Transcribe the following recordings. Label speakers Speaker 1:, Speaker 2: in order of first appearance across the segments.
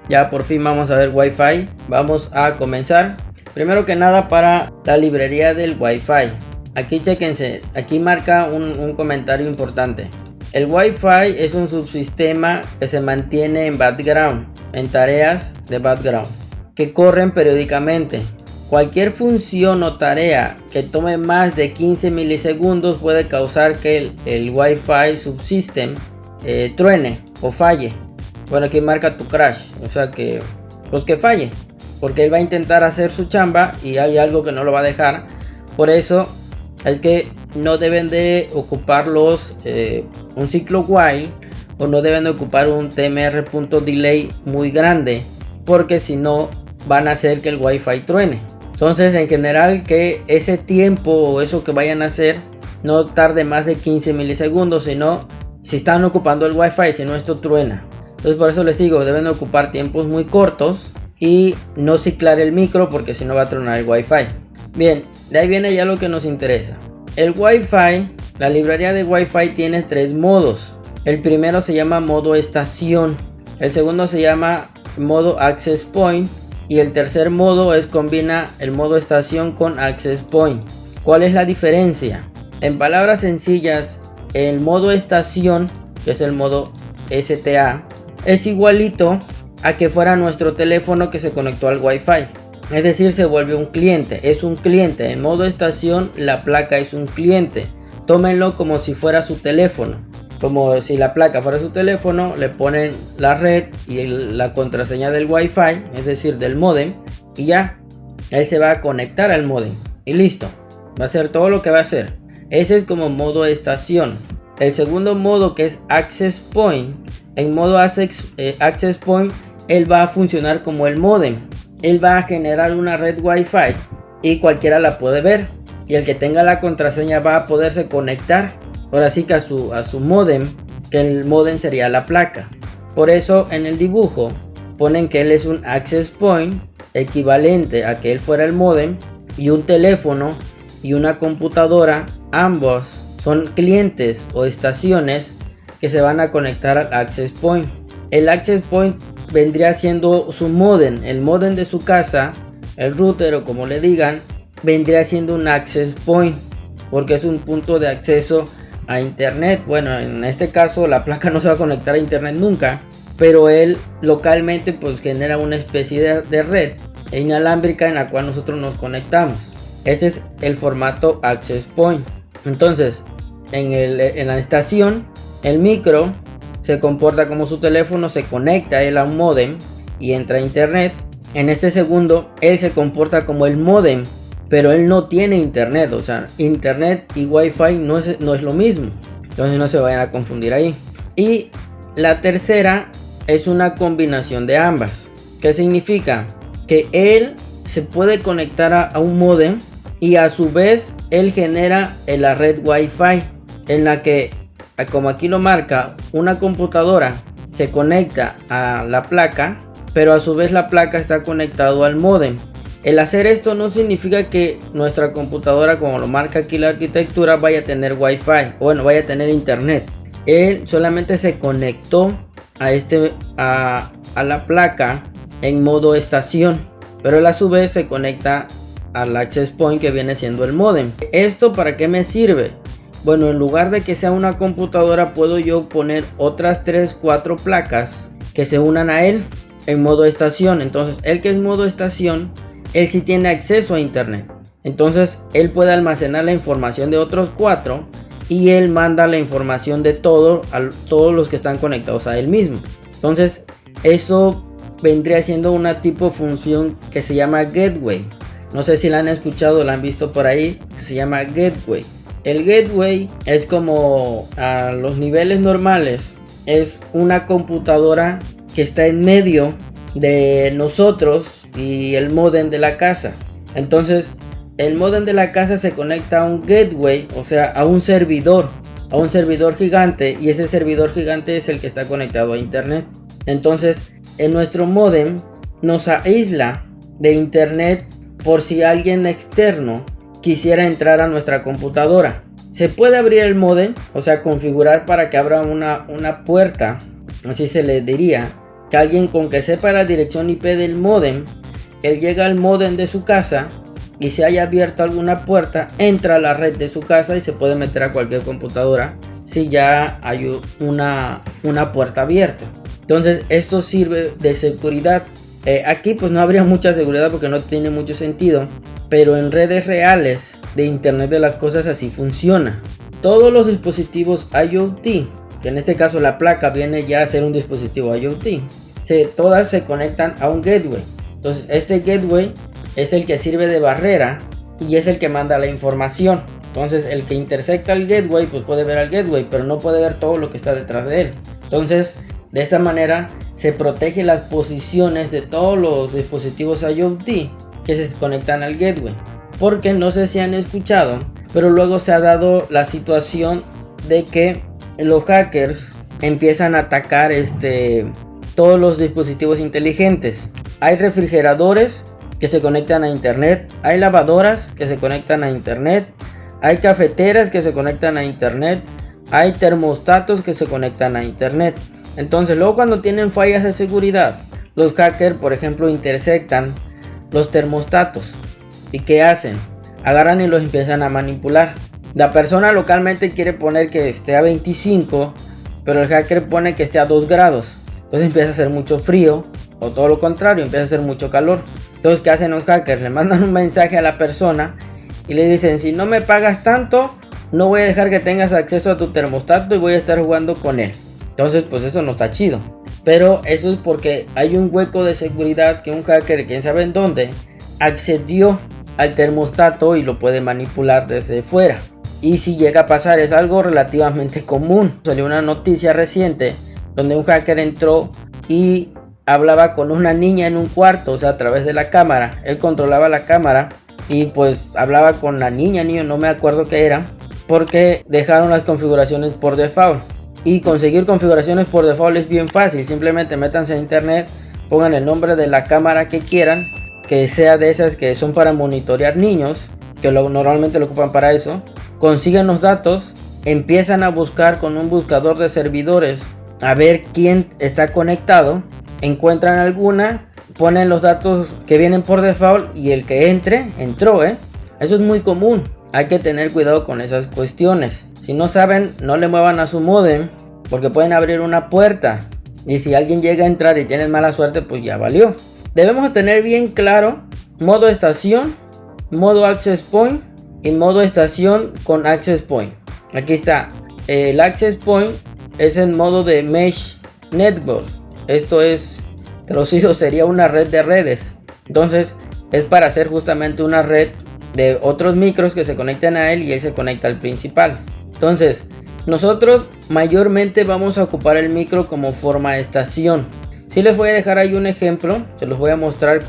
Speaker 1: Ya por fin vamos a ver Wi-Fi. Vamos a comenzar. Primero que nada, para la librería del Wi-Fi. Aquí chequense, aquí marca un comentario importante. El Wi-Fi es un subsistema que se mantiene en background, en tareas de background, que corren periódicamente. Cualquier función o tarea que tome más de 15 milisegundos puede causar que el Wi-Fi subsystem truene o falle. Bueno, aquí marca tu crash, o sea que pues que falle, porque él va a intentar hacer su chamba y hay algo que no lo va a dejar. Por eso es que no deben de ocupar un ciclo while, o no deben de ocupar un tmr.delay muy grande, porque si no van a hacer que el Wi-Fi truene. Entonces, en general, que ese tiempo o eso que vayan a hacer no tarde más de 15 milisegundos, sino si están ocupando el Wi-Fi, si no, esto truena. Entonces, por eso les digo, deben de ocupar tiempos muy cortos y no ciclar el micro, porque si no va a tronar el Wi-Fi. Bien, de ahí viene ya lo que nos interesa. El Wi-Fi, la librería de Wi-Fi tiene tres modos. El primero se llama modo estación, el segundo se llama modo access point y el tercer modo combina el modo estación con access point. ¿Cuál es la diferencia? En palabras sencillas, el modo estación, que es el modo STA, es igualito a que fuera nuestro teléfono que se conectó al Wi-Fi. Es decir, se vuelve un cliente, es un cliente. En modo estación, la placa es un cliente. Tómenlo como si fuera su teléfono. Como si la placa fuera su teléfono, le ponen la red y la contraseña del Wi-Fi, es decir, del módem, y ya, él se va a conectar al módem y listo. Va a hacer todo lo que va a hacer. Ese es como modo estación. El segundo modo, que es access point, en modo access point, él va a funcionar como el módem. Él va a generar una red Wi-Fi y cualquiera la puede ver, y el que tenga la contraseña va a poderse conectar ahora sí que a su módem, que el módem sería la placa. Por eso en el dibujo ponen que él es un access point, equivalente a que él fuera el módem, y un teléfono y una computadora, ambos son clientes o estaciones que se van a conectar al access point. El access point vendría siendo su módem, el módem de su casa, el router o como le digan, vendría siendo un access point, porque es un punto de acceso a internet. Bueno, en este caso la placa no se va a conectar a internet nunca, pero él localmente pues genera una especie de red inalámbrica en la cual nosotros nos conectamos. Ese es el formato access point. Entonces, en la estación, el micro se comporta como su teléfono, se conecta él a un módem y entra a internet. En este segundo, él se comporta como el módem, pero él no tiene internet. O sea, internet y Wi-Fi no es lo mismo. Entonces no se vayan a confundir ahí. Y la tercera es una combinación de ambas. ¿Qué significa? Que él se puede conectar a un módem y a su vez él genera la red Wi-Fi, en la que, como aquí lo marca, una computadora se conecta a la placa, pero a su vez la placa está conectado al módem. El hacer esto no significa que nuestra computadora, como lo marca aquí la arquitectura, vaya a tener Wi-Fi, bueno, vaya a tener internet. Él solamente se conectó a la placa en modo estación, pero él a su vez se conecta al access point, que viene siendo el módem. ¿Esto para qué me sirve? Bueno, en lugar de que sea una computadora, puedo yo poner otras 3-4 placas que se unan a él en modo estación. Entonces, él que es modo estación, él sí tiene acceso a internet. Entonces, él puede almacenar la información de otros 4 y él manda la información de todos los que están conectados a él mismo. Entonces, eso vendría siendo una tipo función que se llama gateway. No sé si la han escuchado o la han visto por ahí, se llama gateway. El gateway es como a los niveles normales, es una computadora que está en medio de nosotros y el módem de la casa. Entonces, el módem de la casa se conecta a un gateway, o sea, a un servidor gigante, y ese servidor gigante es el que está conectado a internet. Entonces, en nuestro módem nos aísla de internet por si alguien externo quisiera entrar a nuestra computadora. Se puede abrir el módem, o sea, configurar para que abra una puerta, así se le diría, que alguien con que sepa la dirección IP del módem, él llega al módem de su casa y si haya abierto alguna puerta, entra a la red de su casa y se puede meter a cualquier computadora si ya hay una puerta abierta. Entonces esto sirve de seguridad. Aquí pues no habría mucha seguridad porque no tiene mucho sentido, pero en redes reales de internet de las cosas así funciona. Todos los dispositivos IoT, que en este caso la placa viene ya a ser un dispositivo IoT, todas se conectan a un gateway. Entonces este gateway es el que sirve de barrera y es el que manda la información. Entonces el que intersecta el gateway pues puede ver al gateway, pero no puede ver todo lo que está detrás de él. Entonces de esta manera se protege las posiciones de todos los dispositivos IoT que se conectan al gateway. Porque no sé si han escuchado, pero luego se ha dado la situación de que los hackers empiezan a atacar todos los dispositivos inteligentes. Hay refrigeradores que se conectan a internet, hay lavadoras que se conectan a internet, hay cafeteras que se conectan a internet, hay termostatos que se conectan a internet. Entonces luego cuando tienen fallas de seguridad, los hackers por ejemplo intersectan los termostatos. ¿Y qué hacen? Agarran y los empiezan a manipular. La persona localmente quiere poner que esté a 25, pero el hacker pone que esté a 2 grados. Entonces empieza a hacer mucho frío, o todo lo contrario, empieza a hacer mucho calor. Entonces ¿qué hacen los hackers? Le mandan un mensaje a la persona y le dicen: si no me pagas tanto, no voy a dejar que tengas acceso a tu termostato y voy a estar jugando con él. Entonces pues eso no está chido. Pero eso es porque hay un hueco de seguridad que un hacker, quién sabe en dónde, accedió al termostato y lo puede manipular desde fuera. Y si llega a pasar, es algo relativamente común. Salió una noticia reciente donde un hacker entró y hablaba con una niña en un cuarto, o sea, a través de la cámara. Él controlaba la cámara y pues hablaba con la niño, no me acuerdo qué era, porque dejaron las configuraciones por default. Y conseguir configuraciones por default es bien fácil. Simplemente métanse a internet, pongan el nombre de la cámara que quieran, que sea de esas que son para monitorear niños, que normalmente lo ocupan para eso. Consiguen los datos, empiezan a buscar con un buscador de servidores a ver quién está conectado, encuentran alguna, ponen los datos que vienen por default y el que entró. Eso es muy común. Hay que tener cuidado con esas cuestiones. Si no saben, no le muevan a su modem porque pueden abrir una puerta y si alguien llega a entrar y tienen mala suerte, pues ya valió. Debemos tener bien claro modo estación, modo access point y modo estación con access point. Aquí está. El access point es en modo de mesh network. Esto es, traducido, sería una red de redes. Entonces es para hacer justamente una red de otros micros que se conectan a él y él se conecta al principal. Entonces nosotros mayormente vamos a ocupar el micro como forma estación. Si les voy a dejar ahí un ejemplo, se los voy a mostrar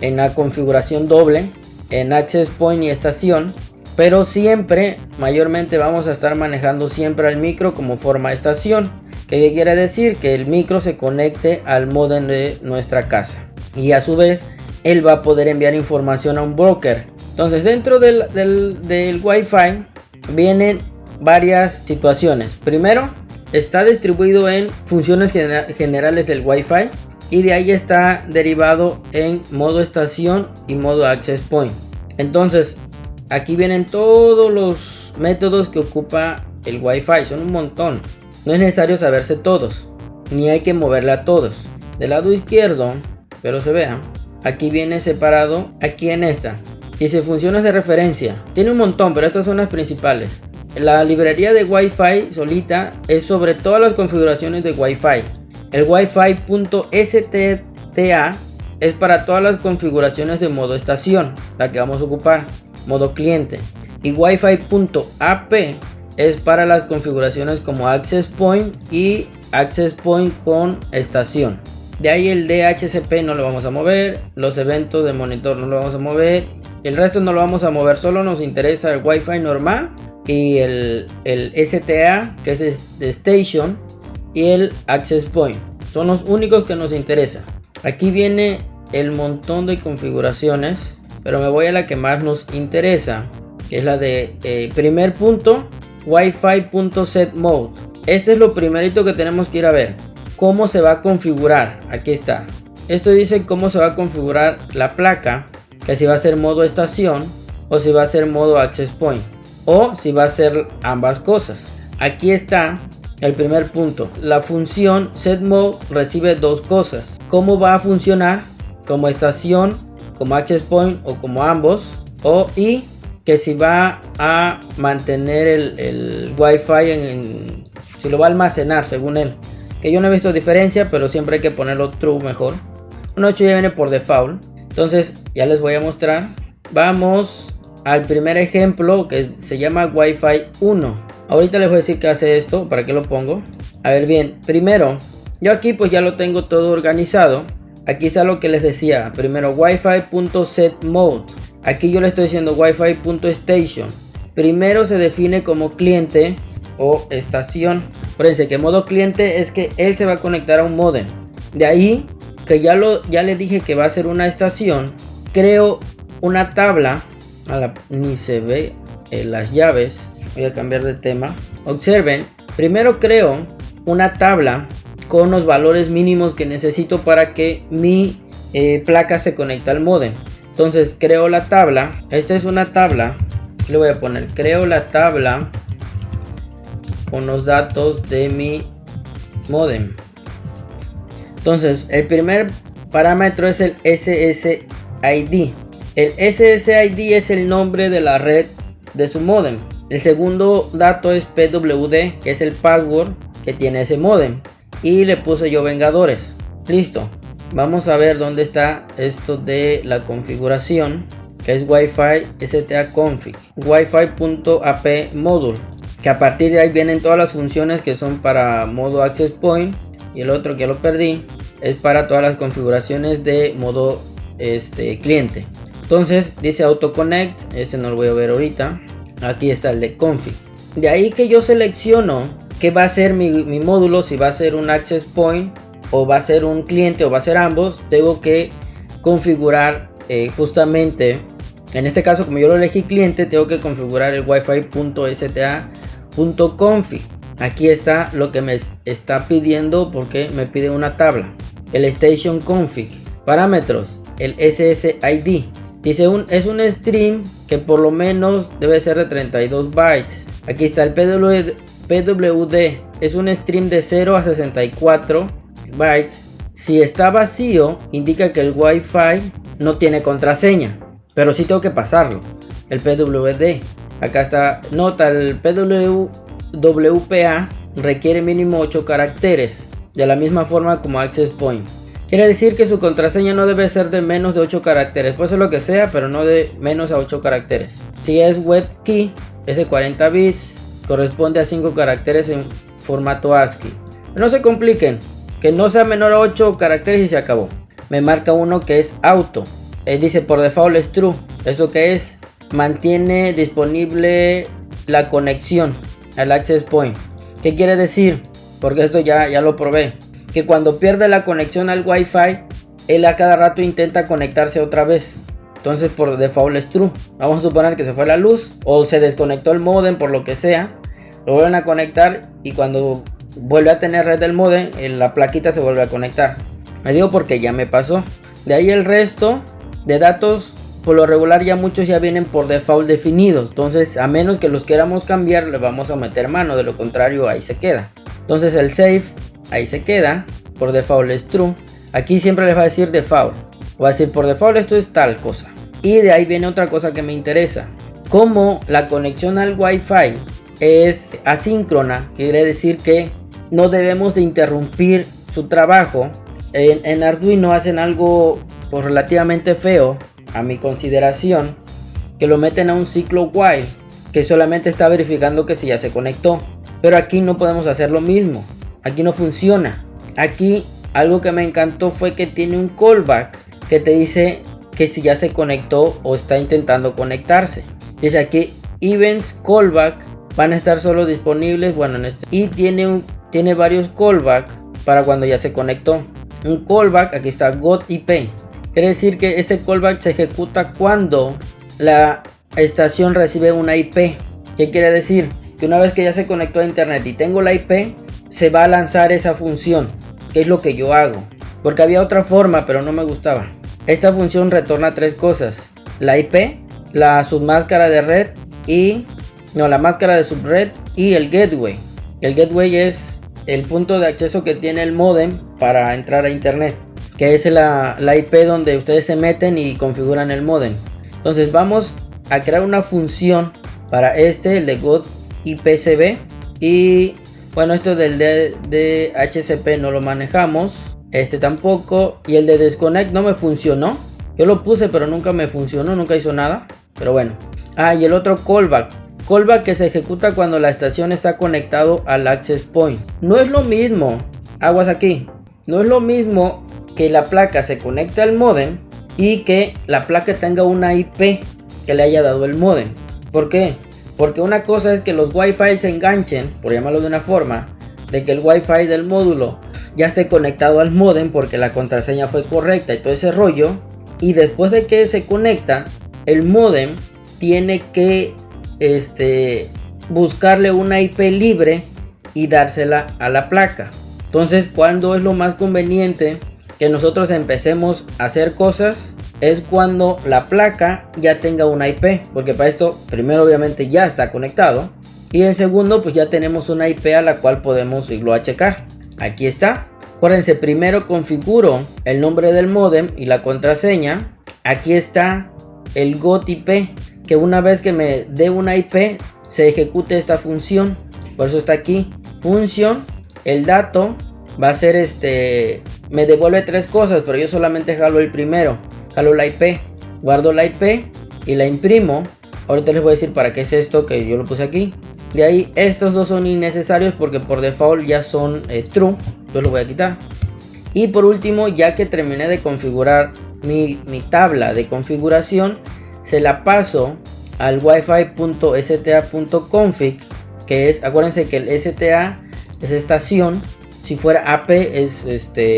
Speaker 1: en la configuración doble, en access point y estación. Pero siempre, mayormente vamos a estar manejando siempre al micro como forma estación. ¿Qué quiere decir? Que el micro se conecte al módem de nuestra casa. Y a su vez, él va a poder enviar información a un broker. Entonces dentro del Wi-Fi vienen varias situaciones. Primero, está distribuido en funciones generales del Wi-Fi y de ahí está derivado en modo estación y modo access point. Entonces aquí vienen todos los métodos que ocupa el Wi-Fi, son un montón. No es necesario saberse todos, ni hay que moverle a todos. Del lado izquierdo, pero se vea, aquí viene separado, aquí en esta. Dice funciones de referencia. Tiene un montón, pero estas son las principales. La librería de Wi-Fi solita es sobre todas las configuraciones de Wi-Fi. El Wi-Fi.stta es para todas las configuraciones de modo estación, la que vamos a ocupar, modo cliente. Y Wi-Fi.ap es para las configuraciones como Access Point y Access Point con estación. De ahí el DHCP no lo vamos a mover, los eventos de monitor no lo vamos a mover, el resto no lo vamos a mover, solo nos interesa el Wi-Fi normal y el STA, que es de Station, y el Access Point. Son los únicos que nos interesa. Aquí viene el montón de configuraciones, pero me voy a la que más nos interesa, que es la de primer punto, Wi-Fi.set mode. Este es lo primerito que tenemos que ir a ver. cómo se va a configurar. Aquí está. Esto dice cómo se va a configurar la placa, que si va a ser modo estación o si va a ser modo access point o si va a ser ambas cosas. Aquí está el primer punto. La función setMode recibe dos cosas: cómo va a funcionar, como estación, como access point o como ambos, y que si va a mantener el Wi-Fi si lo va a almacenar según él. Que yo no he visto diferencia, pero siempre hay que ponerlo true mejor. Un 8 ya viene por default. Entonces ya les voy a mostrar. Vamos al primer ejemplo, que se llama Wi-Fi 1. Ahorita les voy a decir que hace esto, para que lo pongo. A ver, bien, primero, yo aquí pues ya lo tengo todo organizado. Aquí está lo que les decía. Primero Wi-Fi.setMode. Aquí yo le estoy diciendo Wi-Fi.station. Primero se define como cliente o estación. Fíjense que modo cliente es que él se va a conectar a un modem. De ahí que ya le dije que va a ser una estación. Creo una tabla. Ni se ve las llaves. Voy a cambiar de tema. Observen. Primero creo una tabla con los valores mínimos que necesito para que mi placa se conecte al modem. Entonces creo la tabla. Esta es una tabla. Le voy a poner creo la tabla con los datos de mi modem. Entonces el primer parámetro es el SSID. El SSID es el nombre de la red de su modem. El segundo dato es PWD, que es el password que tiene ese modem. Y le puse yo Vengadores. Listo. Vamos a ver dónde está esto de la configuración, que es Wi-Fi STA config. Wi-Fi.ap module, que a partir de ahí vienen todas las funciones que son para modo access point. Y el otro que lo perdí es para todas las configuraciones de modo cliente. Entonces dice autoconnect, ese no lo voy a ver ahorita. Aquí está el de config. De ahí que yo selecciono qué va a ser mi módulo, si va a ser un access point o va a ser un cliente o va a ser ambos. Tengo que configurar justamente, en este caso como yo lo elegí cliente, tengo que configurar el wifi.sta.config. Aquí está lo que me está pidiendo, porque me pide una tabla. El station config, parámetros, el SSID. Dice es un stream que por lo menos debe ser de 32 bytes. Aquí está el PWD, es un stream de 0 a 64 bytes. Si está vacío, indica que el Wi-Fi no tiene contraseña, pero sí tengo que pasarlo. El PWD, acá está, nota, el PWPA requiere mínimo 8 caracteres, de la misma forma como access point. Quiere decir que su contraseña no debe ser de menos de 8 caracteres. Puede ser lo que sea, pero no de menos a 8 caracteres. Si es web key, es de 40 bits. Corresponde a 5 caracteres en formato ASCII. No se compliquen. Que no sea menor a 8 caracteres y se acabó. Me marca uno que es auto. Dice por default es true. ¿Eso qué es? Mantiene disponible la conexión al access point. ¿Qué quiere decir? Porque esto ya lo probé. Que cuando pierde la conexión al Wi-Fi, él a cada rato intenta conectarse otra vez. Entonces por default es true. Vamos a suponer que se fue la luz o se desconectó el modem por lo que sea. Lo vuelven a conectar y cuando vuelve a tener red del modem, la plaquita se vuelve a conectar. Me digo porque ya me pasó. De ahí el resto de datos, por lo regular ya muchos ya vienen por default definidos. Entonces a menos que los queramos cambiar, le vamos a meter mano. De lo contrario ahí se queda. Entonces el save ahí se queda, por default es true. Aquí siempre les va a decir default. Va a decir por default esto es tal cosa. Y de ahí viene otra cosa que me interesa. Como la conexión al Wi-Fi es asíncrona, quiere decir que no debemos de interrumpir su trabajo. En Arduino hacen algo pues relativamente feo, a mi consideración, que lo meten a un ciclo while, que solamente está verificando que si ya se conectó. Pero aquí no podemos hacer lo mismo. Aquí no funciona. Aquí algo que me encantó fue que tiene un callback que te dice que si ya se conectó o está intentando conectarse. Dice aquí events callback van a estar solo disponibles, bueno, y tiene varios callbacks para cuando ya se conectó. Un callback, aquí está got IP. Quiere decir que este callback se ejecuta cuando la estación recibe una IP. ¿Qué quiere decir? Que una vez que ya se conectó a internet y tengo la IP, se va a lanzar esa función. qué es lo que yo hago. Porque había otra forma, pero no me gustaba. Esta función retorna tres cosas: la IP, la submáscara de red la máscara de subred y el gateway. El gateway es el punto de acceso que tiene el modem para entrar a internet, que es la IP donde ustedes se meten y configuran el modem. Entonces vamos a crear una función para el de got IPCB, y bueno, esto del DHCP no lo manejamos, tampoco, y el de disconnect no me funcionó. Yo lo puse pero nunca me funcionó, nunca hizo nada, pero bueno. Y el otro callback que se ejecuta cuando la estación está conectado al access point. No es lo mismo, aguas aquí, no es lo mismo que la placa se conecte al modem y que la placa tenga una IP que le haya dado el modem. ¿Por qué? Porque una cosa es que los Wi-Fi se enganchen, por llamarlo de una forma, de que el Wi-Fi del módulo ya esté conectado al modem porque la contraseña fue correcta y todo ese rollo, y después de que se conecta, el modem tiene que buscarle una IP libre y dársela a la placa. Entonces, ¿cuándo es lo más conveniente que nosotros empecemos a hacer cosas? Es cuando la placa ya tenga una IP, porque para esto primero obviamente ya está conectado, y en segundo pues ya tenemos una IP a la cual podemos irlo a checar. Aquí está. Acuérdense, primero configuro el nombre del modem y la contraseña. Aquí está el got IP, que una vez que me dé una IP se ejecute esta función. Por eso está aquí, función. El dato va a ser me devuelve tres cosas, pero yo solamente jalo el primero. Jalo la IP, guardo la IP y la imprimo. Ahorita les voy a decir para qué es esto, que yo lo puse aquí. De ahí estos dos son innecesarios porque por default ya son true. Yo lo voy a quitar. Y por último, ya que terminé de configurar mi tabla de configuración, se la paso al wifi.sta.config, que es, acuérdense que el STA es estación, si fuera AP es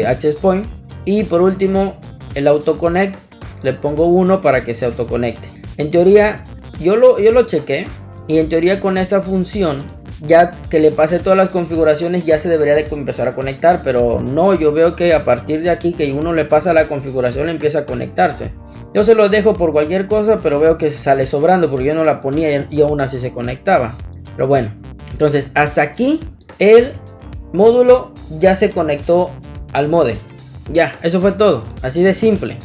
Speaker 1: access point, y por último el autoconnect le pongo 1 para que se autoconecte. En teoría yo lo chequé, y en teoría con esta función, ya que le pase todas las configuraciones, ya se debería de empezar a conectar, pero no, yo veo que a partir de aquí que uno le pasa la configuración, le empieza a conectarse. Yo se los dejo por cualquier cosa, pero veo que sale sobrando porque yo no la ponía y aún así se conectaba. Pero bueno, entonces hasta aquí el módulo ya se conectó al modem. Ya, eso fue todo, así de simple.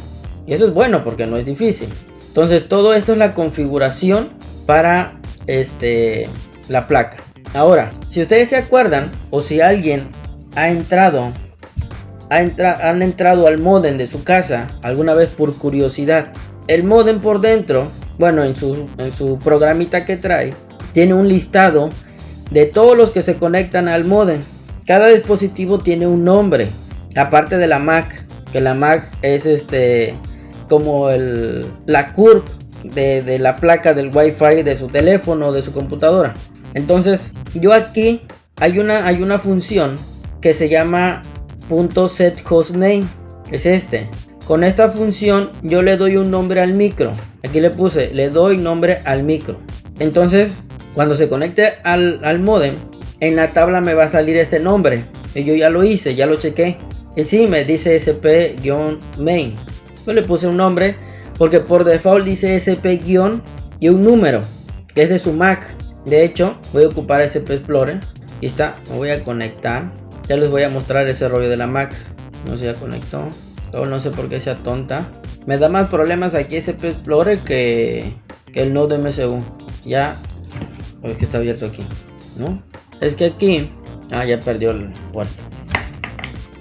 Speaker 1: Y eso es bueno porque no es difícil. Entonces todo esto es la configuración para la placa. Ahora, si ustedes se acuerdan, o si alguien han entrado al modem de su casa alguna vez por curiosidad, el modem por dentro, bueno, en su programita que trae, tiene un listado de todos los que se conectan al modem. Cada dispositivo tiene un nombre, aparte de la MAC, que la MAC es como la curve de la placa del Wi-Fi de su teléfono o de su computadora. Entonces yo aquí hay una función que se llama .setHostName, es con esta función yo le doy un nombre al micro. Aquí le doy nombre al micro. Entonces cuando se conecte al modem, en la tabla me va a salir este nombre, y yo ya lo hice, ya lo chequé, y sí me dice SP-main. Yo le puse un nombre porque por default dice SP- y un número que es de su Mac. De hecho voy a ocupar SP Explorer y está, me voy a conectar. Ya les voy a mostrar ese rollo de la Mac. No se ya conectó. No sé por qué sea tonta. Me da más problemas aquí SP Explorer que el Node MSU. Ya. Es que está abierto aquí, ¿no? Es que aquí. Ya perdió el puerto.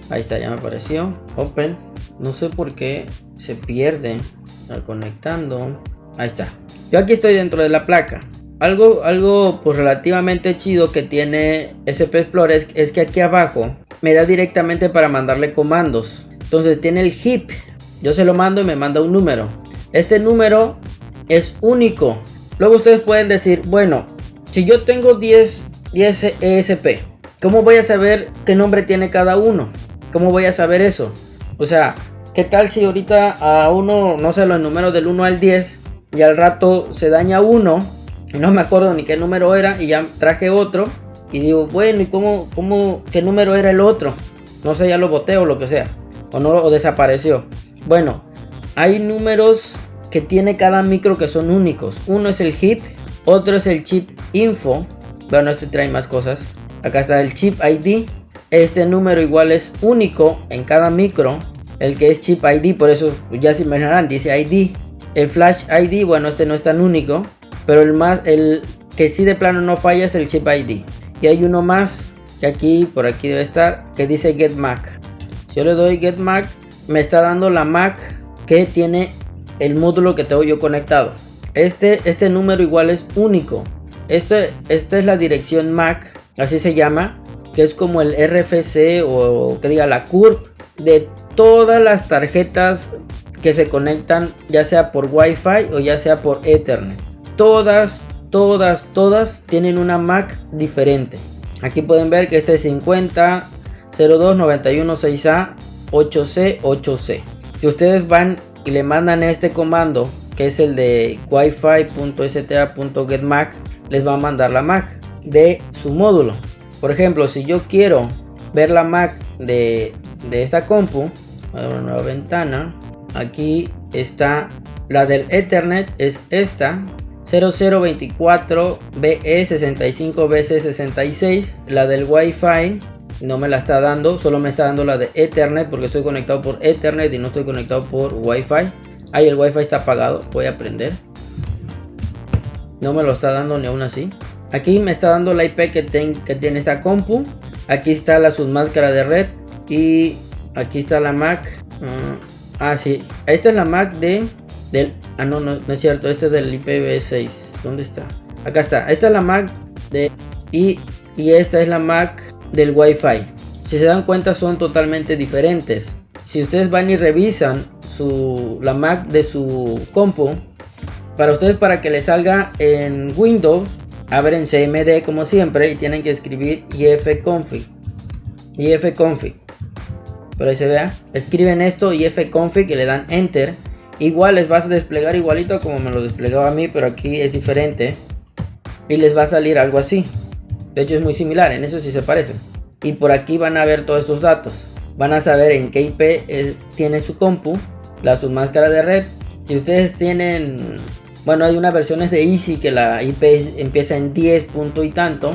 Speaker 1: Ahí está, ya me apareció. Open. No sé por qué se pierde. Está conectando. Ahí está. Yo aquí estoy dentro de la placa. Algo pues relativamente chido que tiene SP Explorer es que aquí abajo me da directamente para mandarle comandos. Entonces tiene el heap. Yo se lo mando y me manda un número. Este número es único. Luego ustedes pueden decir, bueno, si yo tengo 10 ESP, ¿cómo voy a saber qué nombre tiene cada uno? ¿Cómo voy a saber eso? O sea, ¿qué tal si ahorita a uno, no sé, los números del 1 al 10 y al rato se daña uno y no me acuerdo ni qué número era y ya traje otro y digo, bueno, ¿y qué número era el otro? no sé, ya lo boté o lo que sea, o no, o desapareció. Bueno, hay números que tiene cada micro que son únicos. Uno es el HIP, otro es el chip info. Bueno, este trae más cosas. Acá está el chip ID. Este número igual es único en cada micro, el que es chip ID, por eso ya se imaginarán, dice ID. El flash ID, bueno, este no es tan único, pero el que sí de plano no falla es el chip ID. Y hay uno más que aquí, por aquí debe estar, que dice Get MAC. Si yo le doy Get MAC, me está dando la MAC que tiene el módulo que tengo yo conectado. Este número igual es único. Esta es la dirección MAC, así se llama, que es como el RFC o que diga la CURP de todas las tarjetas que se conectan, ya sea por Wi-Fi o ya sea por Ethernet. Todas tienen una MAC diferente. Aquí pueden ver que este es 50 02 91 6A 8C 8C. Si ustedes van y le mandan este comando, que es el de wifi.sta.getMAC, les va a mandar la MAC de su módulo. Por ejemplo, si yo quiero ver la MAC de esta compu, una nueva ventana, aquí está la del Ethernet, es esta 0024 BE65 BC66. La del Wi-Fi no me la está dando, solo me está dando la de Ethernet porque estoy conectado por Ethernet y no estoy conectado por Wi-Fi. Ahí el Wi-Fi está apagado, voy a prender. No me lo está dando ni aún así. Aquí me está dando la IP que tiene esa compu. Aquí está la submáscara de red y aquí está la MAC. Sí, esta es la MAC no es cierto, este es del IPv6. ¿Dónde está? Acá está. Esta es la MAC y esta es la MAC del Wi-Fi. Si se dan cuenta, son totalmente diferentes. Si ustedes van y revisan la MAC de su compu, para que les salga en Windows, abren CMD como siempre y tienen que escribir ifconfig. Pero ahí se vea, escriben esto ifconfig y le dan enter. Igual les vas a desplegar igualito como me lo desplegaba a mí, pero aquí es diferente y les va a salir algo así. De hecho es muy similar, en eso sí se parecen. Y por aquí van a ver todos estos datos. Van a saber en qué IP tiene su compu, la submáscara de red. Si ustedes tienen, bueno, hay unas versiones de Easy que la IP empieza en 10 punto y tanto.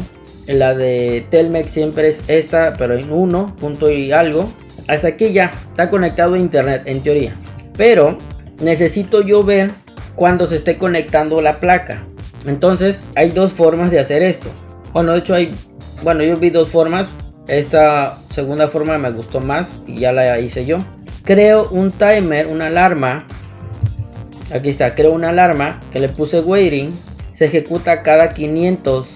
Speaker 1: La de Telmex siempre es esta, pero en 1 punto y algo. Hasta aquí ya está conectado a internet en teoría. Pero necesito yo ver cuando se esté conectando la placa. Entonces hay dos formas de hacer esto. Bueno, de hecho yo vi dos formas. Esta segunda forma me gustó más y ya la hice yo. Creo un timer, una alarma. Aquí está, creo una alarma que le puse waiting. Se ejecuta cada 500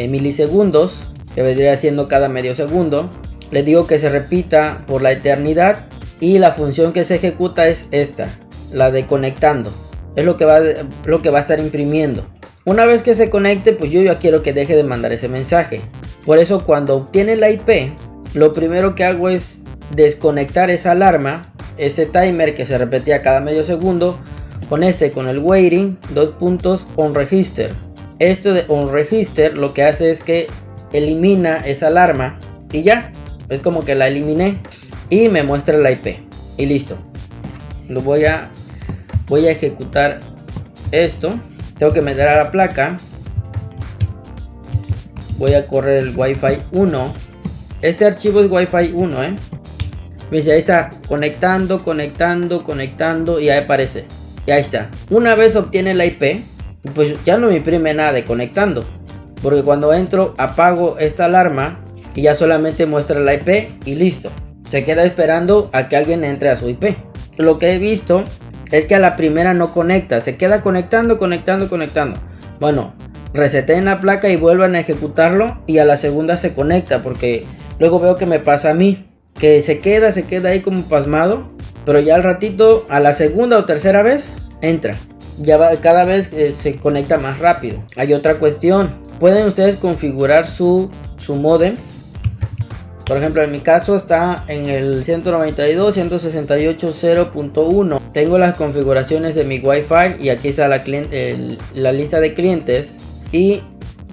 Speaker 1: milisegundos, que vendría siendo cada medio segundo. Le digo que se repita por la eternidad y la función que se ejecuta es esta, la de conectando. Es lo que va a estar imprimiendo. Una vez que se conecte, pues yo ya quiero que deje de mandar ese mensaje. Por eso cuando obtiene la IP, lo primero que hago es desconectar esa alarma, ese timer que se repetía cada medio segundo, con el waiting, on register. Esto de on register lo que hace es que elimina esa alarma y ya, es como que la eliminé y me muestra la IP y listo. Lo voy a ejecutar esto. Tengo que meter a la placa. Voy a correr el Wi-Fi 1. Este archivo es Wi-Fi 1, Dice, ahí está, conectando y ahí aparece. Y ahí está. Una vez obtiene la IP, pues ya no me imprime nada de conectando. Porque cuando entro, apago esta alarma y ya solamente muestra la IP y listo. Se queda esperando a que alguien entre a su IP. Lo que he visto es que a la primera no conecta, se queda conectando. Bueno, reseten la placa y vuelvan a ejecutarlo y a la segunda se conecta, porque luego veo que me pasa a mí, que se queda ahí como pasmado, pero ya al ratito, a la segunda o tercera vez, entra. Ya cada vez se conecta más rápido. Hay otra cuestión, pueden ustedes configurar su modem. Por ejemplo, en mi caso está en el 192.168.0.1. Tengo las configuraciones de mi Wi-Fi y aquí está la lista de clientes. Y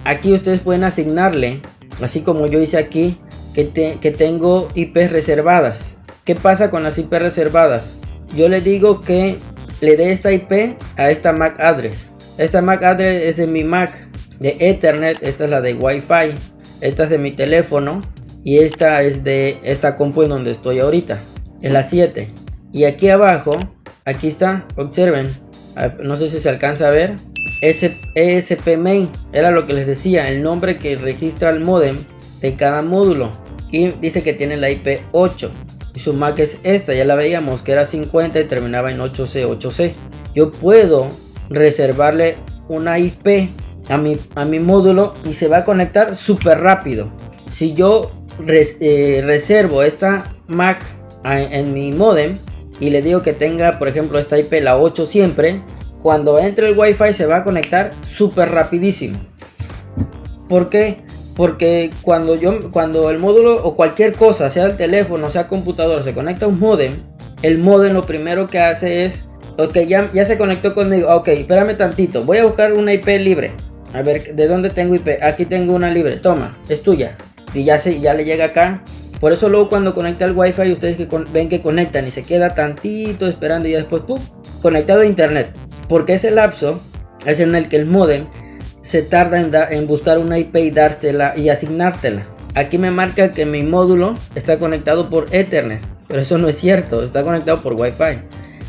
Speaker 1: aquí ustedes pueden asignarle, así como yo hice aquí, que tengo IPs reservadas. ¿Qué pasa con las IP reservadas? Yo le digo que le dé esta IP a esta MAC address. Esta MAC address es de mi Mac de Ethernet, esta es la de Wi-Fi, esta es de mi teléfono y esta es de esta compu en donde estoy ahorita, es la 7. Y aquí abajo, aquí está, observen, no sé si se alcanza a ver, ESP main, era lo que les decía, el nombre que registra el modem de cada módulo. Y dice que tiene la IP 8 y su MAC es esta, ya la veíamos que era 50 y terminaba en 8C. Yo puedo reservarle una IP a mi módulo y se va a conectar súper rápido. Si yo reservo esta MAC en mi modem y le digo que tenga, por ejemplo, esta IP la 8 siempre, cuando entre el Wi-Fi se va a conectar súper rapidísimo. ¿Por qué? Porque cuando el módulo o cualquier cosa, sea el teléfono, sea computadora, se conecta a un modem, el modem lo primero que hace es, ok, ya se conectó conmigo, ok, espérame tantito, voy a buscar una IP libre. A ver, ¿de dónde tengo IP? Aquí tengo una libre, toma, es tuya. Y ya le llega acá. Por eso luego cuando conecta el Wi-Fi, ustedes ven que conectan y se queda tantito esperando y ya después, ¡pum!, conectado a internet. Porque ese lapso es en el que el modem se tarda en buscar una IP y dársela y asignártela. Aquí me marca que mi módulo está conectado por Ethernet, pero eso no es cierto, está conectado por Wi-Fi.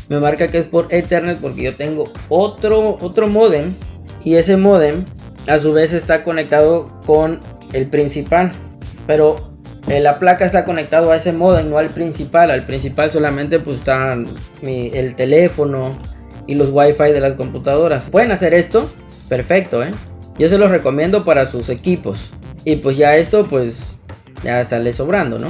Speaker 1: Me marca que es por Ethernet porque yo tengo otro modem y ese modem a su vez está conectado con el principal, pero la placa está conectado a ese modem, no al principal. Al principal solamente pues está el teléfono y los Wi-Fi de las computadoras. Pueden hacer esto, perfecto, yo se los recomiendo para sus equipos. Y pues ya esto pues ya sale sobrando, ¿no?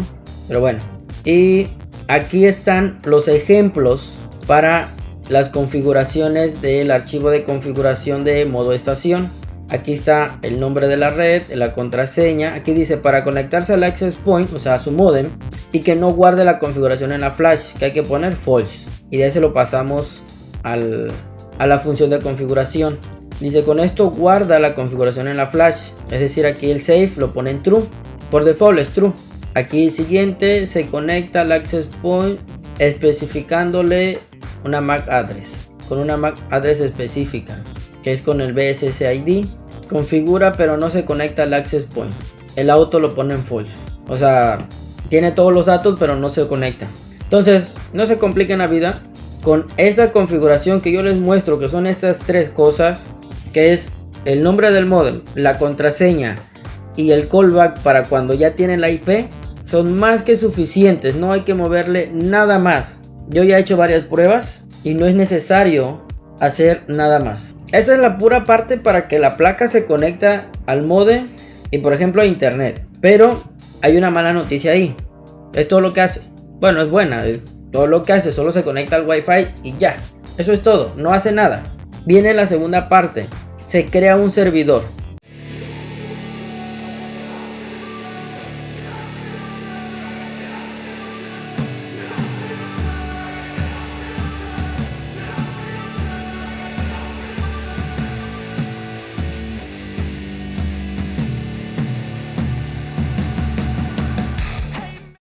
Speaker 1: Pero bueno, y aquí están los ejemplos para las configuraciones del archivo de configuración de modo estación. Aquí está el nombre de la red, la contraseña. Aquí dice para conectarse al access point, o sea a su modem, y que no guarde la configuración en la flash, que hay que poner false. Y de ahí se lo pasamos a la función de configuración. Dice con esto guarda la configuración en la flash, es decir, aquí el save lo pone en true, por default es true. Aquí el siguiente se conecta al access point especificándole una MAC address, con una MAC address específica, que es con el BSSID. Configura pero no se conecta al access point, el auto lo pone en false, o sea tiene todos los datos pero no se conecta. Entonces no se compliquen la vida con esta configuración que yo les muestro, que son estas tres cosas, que es el nombre del modem, la contraseña y el callback para cuando ya tienen la IP. Son más que suficientes, no hay que moverle nada más. Yo ya he hecho varias pruebas y no es necesario hacer nada más. Esa es la pura parte para que la placa se conecta al modem y por ejemplo a internet. Pero hay una mala noticia ahí. Es todo lo que hace. Bueno, es buena. Es todo lo que hace. Solo se conecta al Wi-Fi y ya. Eso es todo. No hace nada. Viene la segunda parte. Se crea un servidor.